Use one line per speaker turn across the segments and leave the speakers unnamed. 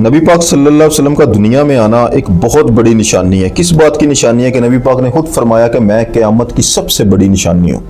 नबी पाक सल्लल्लाहु अलैहि वसल्लम का दुनिया में आना एक बहुत बड़ी निशानी है। किस बात की निशानी है कि नबी पाक ने खुद फरमाया कि मैं क़यामत की सबसे बड़ी निशानी हूँ,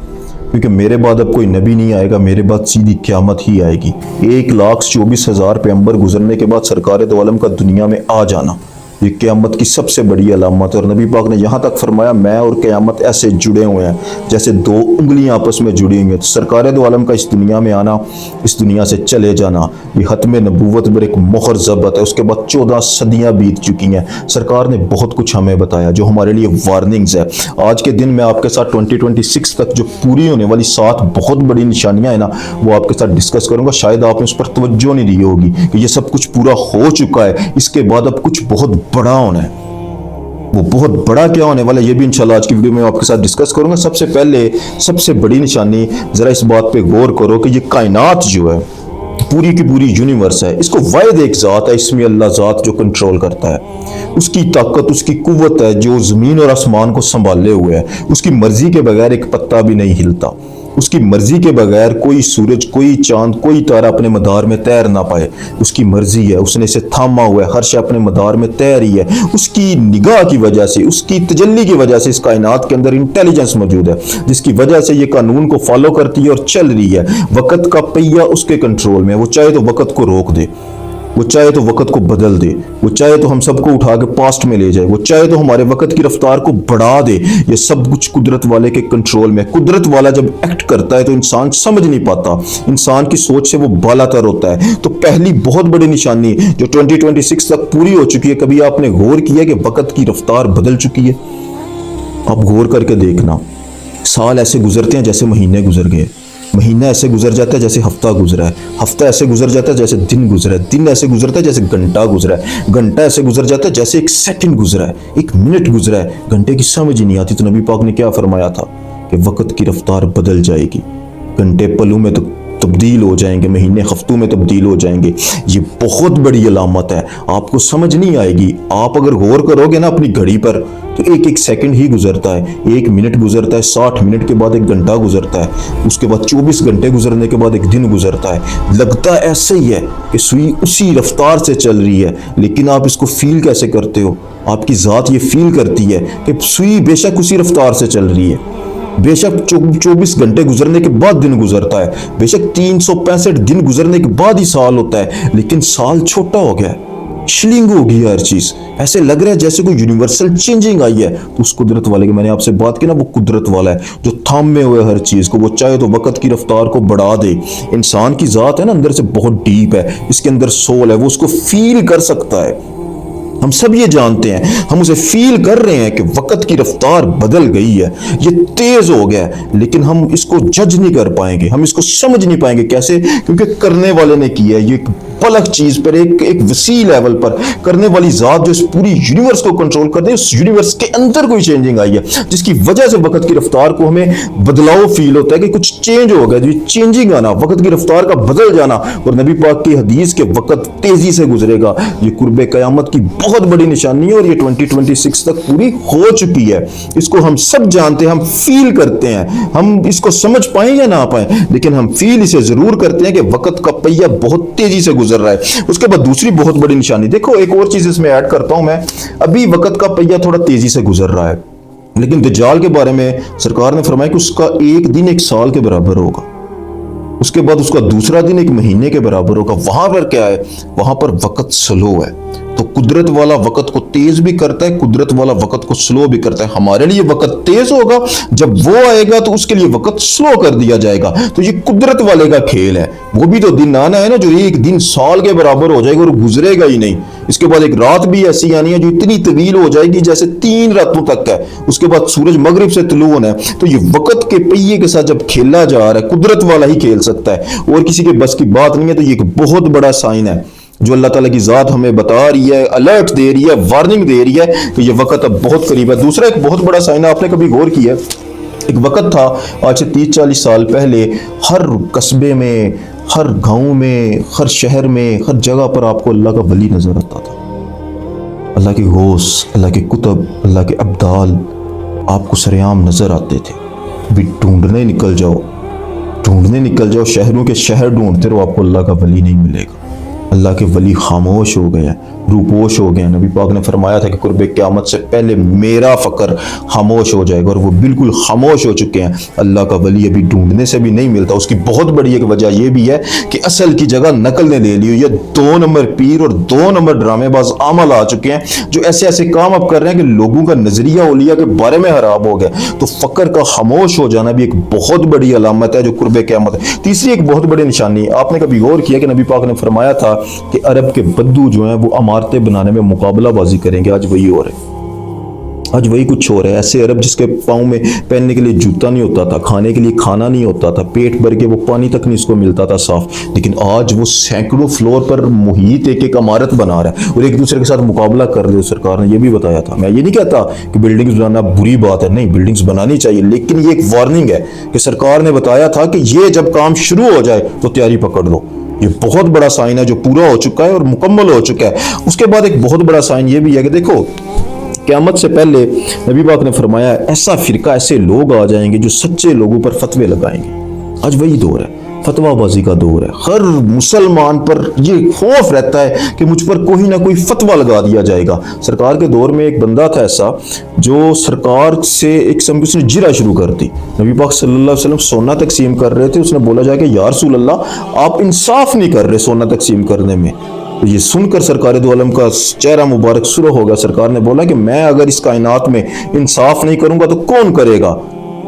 क्योंकि मेरे बाद अब कोई नबी नहीं आएगा, मेरे बाद सीधी क़यामत ही आएगी। 1,24,000 पैगंबर गुजरने के बाद सरकार दो आलम का दुनिया में आ जाना ये क़यामत की सबसे बड़ी अलामत है। और नबी पाक ने यहाँ तक फरमाया मैं और क़यामत ऐसे जुड़े हुए हैं जैसे दो उंगलियां आपस में जुड़ी हुई हैं। तो सरकार दो आलम का इस दुनिया में आना, इस दुनिया से चले जाना, ये ख़त्म नबूवत पर एक मोहर ज़बत है। उसके बाद 14 सदियाँ बीत चुकी हैं। सरकार ने बहुत कुछ हमें बताया जो हमारे लिए वार्निंग्स है। आज के दिन मैं आपके साथ 2026 तक जो पूरी होने वाली 7 बहुत बड़ी निशानियाँ हैं ना, वो आपके साथ डिस्कस करूँगा। शायद आपने उस पर तवज्जो नहीं दी होगी कि ये सब कुछ पूरा हो चुका है, इसके बाद अब कुछ बहुत बड़ा होना है। वो बहुत बड़ा क्या होने वाला है ये भी इंशाल्लाह आज की वीडियो में आपके साथ डिस्कस करूंगा। सबसे पहले सबसे बड़ी निशानी, जरा इस बात पे गौर करो कि ये कायनात जो है पूरी की पूरी यूनिवर्स है, इसको वाहिद एक ज़ात है, इसमें अल्लाह ज़ात जो कंट्रोल करता है। उसकी ताकत, उसकी कुव्वत है जो ज़मीन और आसमान को संभाले हुए है। उसकी मर्जी के बगैर एक पत्ता भी नहीं हिलता। उसकी मर्जी के बगैर कोई सूरज, कोई चांद, कोई तारा अपने मदार में तैर ना पाए। उसकी मर्जी है, उसने इसे थामा हुआ है, हर शय अपने मदार में तैर रही है। उसकी निगाह की वजह से, उसकी तजल्ली की वजह से इस कायनात के अंदर इंटेलिजेंस मौजूद है, जिसकी वजह से ये कानून को फॉलो करती है और चल रही है। वक़्त का पहिया उसके कंट्रोल में, वो चाहे तो वक़्त को रोक दे, वो चाहे तो वक़्त को बदल दे, वो चाहे तो हम सबको उठा के पास्ट में ले जाए, वो चाहे तो हमारे वक़्त की रफ्तार को बढ़ा दे। ये सब कुछ कुदरत वाले के कंट्रोल में। कुदरत वाला जब एक्ट करता है तो इंसान समझ नहीं पाता, इंसान की सोच से वो बालातर होता है। तो पहली बहुत बड़ी निशानी जो 2026 तक पूरी हो चुकी है, कभी आपने गौर किया कि वक़्त की रफ्तार बदल चुकी है? आप गौर करके देखना, साल ऐसे गुजरते हैं जैसे महीने गुजर गए, महीना ऐसे गुजर जाता है जैसे हफ्ता गुजरा है, हफ्ता ऐसे गुजर जाता है जैसे दिन गुजरा है, दिन ऐसे गुजरता है जैसे घंटा गुजरा है, घंटा ऐसे गुजर जाता है जैसे एक सेकंड गुजरा है, एक मिनट गुजरा है। घंटे की समझ ही नहीं आती। तो नबी पाक ने क्या फरमाया था कि वक़्त की रफ्तार बदल जाएगी, घंटे पलों में तो तब्दील हो जाएंगे, महीने हफ्तों में तब्दील हो जाएंगे। ये बहुत बड़ी अलामत है, आपको समझ नहीं आएगी। आप अगर गौर करोगे ना अपनी घड़ी पर तो एक एक सेकंड ही गुजरता है, 1 मिनट गुजरता है, 60 मिनट के बाद 1 घंटा गुजरता है, उसके बाद 24 घंटे गुजरने के बाद 1 दिन गुजरता है। लगता ऐसे ही है कि सुई उसी रफ्तार से चल रही है, लेकिन आप इसको फील कैसे करते हो? आपकी ज़ात ये फील करती है कि सुई बेशक उसी रफ्तार से चल रही है, बेशक 24 घंटे गुजरने के बाद दिन गुजरता है, बेशक 365 दिन गुजरने के बाद ही साल होता है, लेकिन साल छोटा हो गया, श्लिंग हो गई हर चीज। ऐसे लग रहा है जैसे कोई यूनिवर्सल चेंजिंग आई है। तो उस कुदरत वाले की मैंने आपसे बात की ना, वो कुदरत वाला है जो थामे हुए हर चीज को, वो चाहे तो वक़्त की रफ्तार को बढ़ा दे। इंसान की जात है ना अंदर से बहुत डीप है, इसके अंदर सोल है, वो उसको फील कर सकता है। हम सब ये जानते हैं, हम उसे फील कर रहे हैं कि वक़्त की रफ्तार बदल गई है, ये तेज हो गया है, लेकिन हम इसको जज नहीं कर पाएंगे, हम इसको समझ नहीं पाएंगे। कैसे? क्योंकि करने वाले ने किया है। ये एक पलक चीज पर, एक वसी लेवल पर करने वाली जात जो इस पूरी यूनिवर्स को कंट्रोल कर दे, उस यूनिवर्स के अंदर कोई चेंजिंग आई है, जिसकी वजह से वक़्त की रफ्तार को हमें बदलाव फील होता है कि कुछ चेंज हो गया। जो चेंजिंग आना, वक़्त की रफ्तार का बदल जाना। और नबी पाक की हदीस के वक़्त तेजी से गुजरेगा, ये कुर्बे क़यामत की बहुत बड़ी निशानी है। और ये 2026 तक पूरी हो चुकी है। इसको हम सब जानते हैं, हम फील करते हैं। हम इसको समझ पाए या ना पाए, लेकिन हम फील इसे जरूर करते हैं कि वक़्त का पहिया बहुत तेजी से गुजर रहा है। उसके बाद दूसरी बहुत बड़ी निशानी देखो, एक और चीज इसमें ऐड करता हूं मैं। अभी वक़्त का पहिया थोड़ा तेजी से गुजर रहा है, लेकिन दज्जाल के बारे में सरकार ने फरमाया कि उसका एक दिन 1 साल के बराबर होगा, उसके बाद उसका दूसरा दिन 1 महीने के बराबर होगा। वहां पर क्या है? वहां पर वक़्त स्लो है। तो कुदरत वाला वक़्त को तेज भी करता है, कुदरत वाला वक़्त को स्लो भी करता है। हमारे लिए वक़्त तेज होगा, जब वो आएगा तो उसके लिए वक़्त स्लो कर दिया जाएगा। तो ये कुदरत वाले का खेल है। वो भी तो दिन आना है ना जो एक दिन साल के बराबर हो जाएगा और गुजरेगा ही नहीं। इसके बाद एक रात भी ऐसी आनी है जो इतनी तवील हो जाएगी जैसे 3 रातों तक है। उसके बाद सूरज मगरिब से तुलू होना है। तो ये वक़्त के पहिए के साथ जब खेला जा रहा है, कुदरत वाला ही खेल सकता है, और किसी के बस की बात नहीं है। तो ये एक बहुत बड़ा साइन है जो अल्लाह ताला की ज़ात हमें बता रही है, अलर्ट दे रही है, वार्निंग दे रही है कि ये वक़्त अब बहुत करीब है। दूसरा एक बहुत बड़ा साइन है, आपने कभी गौर किया? एक वक़्त था आज से 30-40 साल पहले, हर कस्बे में, हर गांव में, हर शहर में, हर जगह पर आपको अल्लाह का वली नजर आता था। अल्लाह के गौस, अल्लाह के कुतब, अल्लाह के अब्दाल आपको सरेआम नजर आते थे। भी ढूंढने निकल जाओ, शहरों के शहर ढूंढते रहो, आपको अल्लाह का वली नहीं मिलेगा। अल्लाह के वली खामोश हो गए, रूपोश हो गए। नबी पाक ने फरमाया था कि कुर्बे क़यामत से पहले मेरा फ़क्र खामोश हो जाएगा, और वो बिल्कुल खामोश हो चुके हैं। अल्लाह का वली अभी ढूंढने से भी नहीं मिलता। उसकी बहुत बड़ी एक वजह यह भी है कि असल की जगह नकल ने ले ली हुई है। 2 नंबर पीर और 2 नंबर ड्रामेबाज आमल आ चुके हैं, जो ऐसे ऐसे काम अब कर रहे हैं कि लोगों का नजरिया औलिया के बारे में खराब हो गया। तो फ़क्र का खामोश हो जाना भी एक बहुत बड़ी अलामत है जो कुर्बे क़यामत है। तीसरी एक बहुत बड़ी निशानी, आपने कभी गौर किया कि नबी पाक ने फरमाया था कि अरब के बद्दू जो हैं वो इमारतें बनाने में मुकाबलाबाजी करेंगे। आज वही हो रहा है, आज वही कुछ हो रहा है। ऐसे अरब जिसके पाँव में पहनने के लिए जूता नहीं होता था, खाने के लिए खाना नहीं होता था, पेट भर के वो पानी तक नहीं उसको मिलता था साफ, लेकिन आज वो सैकड़ों फ्लोर पर मुहित एक एक इमारत बना रहा है और एक दूसरे के साथ मुकाबला कर रहे हो। सरकार ने ये भी बताया था। मैं ये नहीं कहता कि बिल्डिंग्स बनाना बुरी बात है, नहीं, बिल्डिंग्स बनानी चाहिए, लेकिन ये एक वार्निंग है कि सरकार ने बताया था कि ये जब काम शुरू हो जाए तो तैयारी पकड़ लो। ये बहुत बड़ा साइन है जो पूरा हो चुका है और मुकम्मल हो चुका है। उसके बाद एक बहुत बड़ा साइन ये भी है कि देखो, क़यामत से पहले नबी पाक ने फरमाया ऐसा फिरका, ऐसे लोग आ जाएंगे जो सच्चे लोगों पर फतवे लगाएंगे। आज वही दौर है, फतवाबाजी का दौर है। हर मुसलमान पर ये खौफ रहता है कि मुझ पर कोई ना कोई फतवा लगा दिया जाएगा। सरकार के दौर में एक बंदा था ऐसा जो सरकार से एक समय उसने जिरा शुरू कर दी। नबी पाक सल्लल्लाहु अलैहि वसल्लम सोना तकसीम कर रहे थे, उसने बोला जाके या रसूल अल्लाह, आप इंसाफ नहीं कर रहे सोना तकसीम करने में। तो ये सुनकर सरकार दो आलम का चेहरा मुबारक सुर्ख होगा। सरकार ने बोला कि मैं अगर इस कायनात में इंसाफ नहीं करूंगा तो कौन करेगा?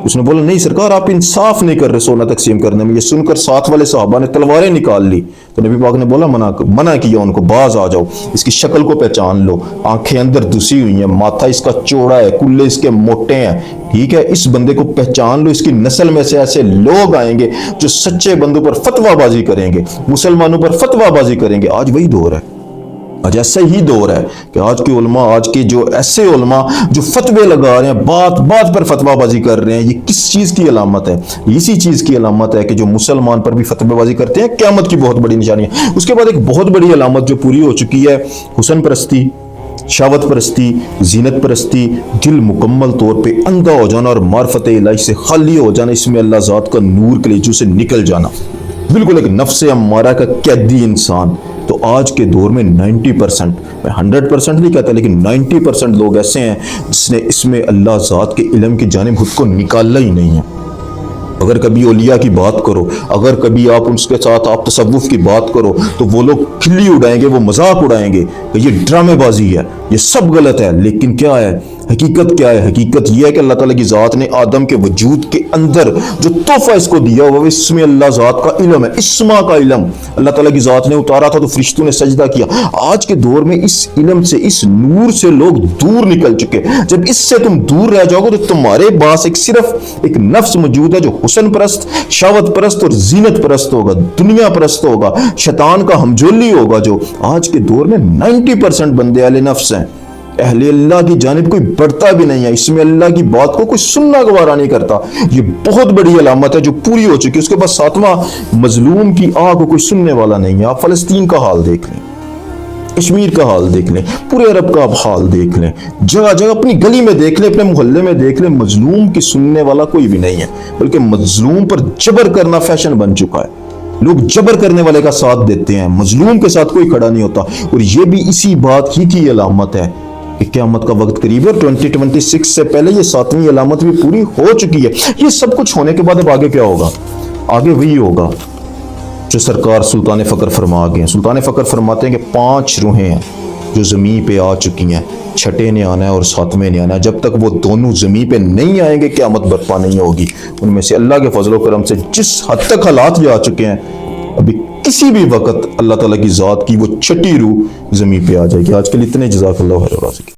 उसने बोला नहीं सरकार, आप इंसाफ नहीं कर रहे सोना तकसीम करने में। ये सुनकर साथ वाले सहाबा ने तलवारें निकाल ली। तो नबी पाक ने बोला मना किया उनको, बाज आ जाओ, इसकी शक्ल को पहचान लो, आंखें अंदर धुसी हुई हैं, माथा इसका चौड़ा है, कुल्ले इसके मोटे हैं, ठीक है, इस बंदे को पहचान लो। इसकी नस्ल में से ऐसे लोग आएंगे जो सच्चे बंदों पर फतवाबाजी करेंगे, मुसलमानों पर फतवाबाजी करेंगे। आज वही दौर है, आज ऐसा ही दौर है कि आज के उलमा, आज के जो ऐसे उलमा जो फतवे लगा रहे हैं, बात बात पर फतवाबाजी कर रहे हैं, ये किस चीज की अलामत है? इसी चीज की अलामत है कि जो मुसलमान पर भी फतवेबाजी करते हैं, क़यामत की बहुत बड़ी निशानी है। उसके बाद एक बहुत बड़ी अलामत जो पूरी हो चुकी है, हुस्न परस्ती, शावत परस्ती, जीनत परस्ती, दिल मुकम्मल तौर पे अंधा हो जाना और मार्फत इलाही से खाली हो जाना, इसमें अल्लाह ज़ात का नूर कलेजों से निकल जाना, बिल्कुल एक नफ्से अम्मारा का कैदी इंसान। तो आज के दौर में 90%, मैं 100% नहीं कहता, लेकिन 90% लोग ऐसे हैं जिसने इसमें अल्लाह ज़ात के इल्म की जानिब खुद को निकाला ही नहीं है। अगर कभी औलिया की बात करो, अगर कभी आप उसके साथ आप तसव्वुफ की बात करो, तो वो लोग खिल्ली उड़ाएंगे, वो मजाक उड़ाएंगे कि ये ड्रामेबाजी है, ये सब गलत है। लेकिन क्या है हकीकत? क्या है हकीकत? यह है कि अल्लाह ताला की ज़ात ने आदम के वजूद के अंदर जो तोहफा इसको दिया हुआ, इसमें अल्लाह ज़ात का इल्म है, इस्मा का इल्म अल्लाह ताला की ज़ात ने उतारा था तो फरिश्तों ने सजदा किया। आज के दौर में इस इल्म से, इस नूर से लोग दूर निकल चुके। जब इससे तुम दूर रह जाओगे तो तुम्हारे पास एक सिर्फ एक नफ्स मौजूद है जो हुस्न परस्त, शावत परस्त और जीनत परस्त होगा, दुनिया परस्त होगा, शैतान का हमजोली होगा। जो आज के दौर में 90% बंदे अहले नफ्स हैं, अहले अल्लाह की जानिब कोई बढ़ता भी नहीं है, इसमें अल्लाह की बात को कोई सुनना गवारा नहीं करता। ये बहुत बड़ी अलामत है जो पूरी हो चुकी है। उसके बाद 7वां, मजलूम की आह को कोई सुनने वाला नहीं है। आप फलस्तीन का हाल देख लें, कश्मीर का हाल देख लें, पूरे अरब का आप हाल देख लें, जगह जगह अपनी गली में देख लें, अपने मोहल्ले में देख लें, मजलूम की सुनने वाला कोई भी नहीं है, बल्कि मजलूम पर जबर करना फैशन बन चुका है। लोग जबर करने वाले का साथ देते हैं, मजलूम के साथ कोई खड़ा नहीं होता। और ये भी इसी बात ही की अलामत है कि क़यामत का वक्त करीब है। 2026 से पहले ये 7वीं अलामत भी पूरी हो चुकी है। ये सब कुछ होने के बाद अब आगे क्या होगा? आगे वही होगा जो सरकार सुल्तान फ़क्र फरमा गए हैं। सुल्तान फ़क्र फरमाते हैं कि 5 रूहें हैं जो ज़मीन पे आ चुकी हैं, 6ठे ने आना है और 7वें ने आना है। जब तक वो दोनों ज़मीन पे नहीं आएंगे क़यामत बर्पा नहीं होगी। उनमें से अल्लाह के फजल करम से जिस हद तक हालात जा चुके हैं, अभी किसी भी वक्त अल्लाह ताला की ज़ात की वो 6ठी रूह ज़मीन पे आ जाएगी। आज के लिए इतने, जज़ाकल्लाह खैर।